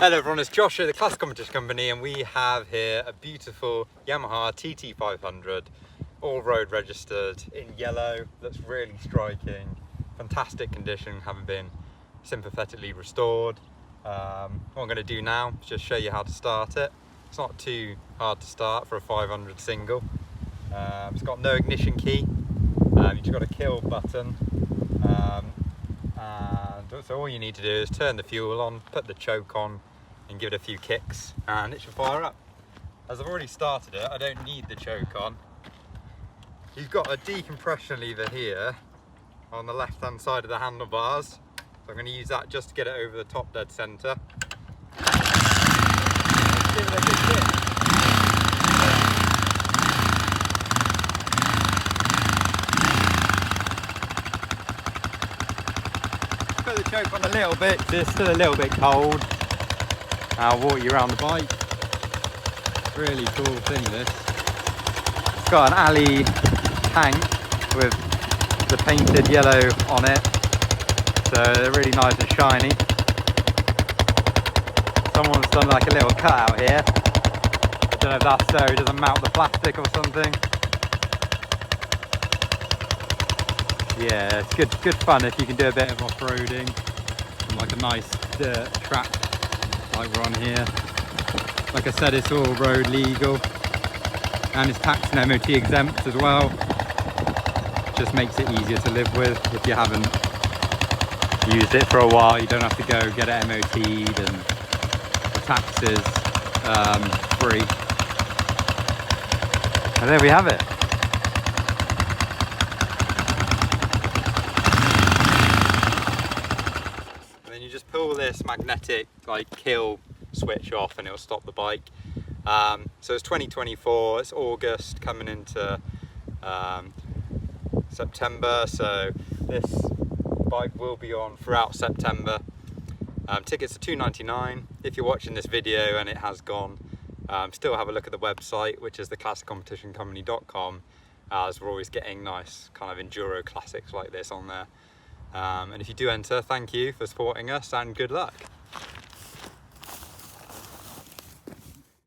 Hello everyone, it's Josh at the Classic Competition Company, and we have here a beautiful Yamaha TT500, all road registered in yellow. That's really striking, fantastic condition, having been sympathetically restored. What I'm going to do now is just show you how to start it. It's not too hard to start for a 500 single. It's got no ignition key. You've just got a kill button. And so all you need to do is turn the fuel on, put the choke on and give it a few kicks and it should fire up. As I've already started it, I don't need the choke on. You've got a decompression lever here on the left hand side of the handlebars. So I'm going to use that just to get it over the top dead centre. Give it a good kick. Put the choke on a little bit, it's still a little bit cold. I'll walk you around the bike. Really cool thing this. It's got an alley tank with the painted yellow on it. So they're really nice and shiny. Someone's done like a little cutout here. I don't know if that's so it doesn't mount the plastic or something. Yeah, it's good fun if you can do a bit of off-roading on like a nice dirt track like we're on here. Like I said, it's all road legal and it's tax and MOT exempt as well. Just makes it easier to live with if you haven't used it for a while. You don't have to go get it MOT'd and the tax is free. And there we have it. You just pull this magnetic like kill switch off and it'll stop the bike. So it's 2024, it's August coming into September, so this bike will be on throughout September. Tickets are $2.99. If you're watching this video and it has gone, still have a look at the website, which is theclassiccompetitioncompany.com, as we're always getting nice kind of enduro classics like this on there. And if you do enter, thank you for supporting us and good luck.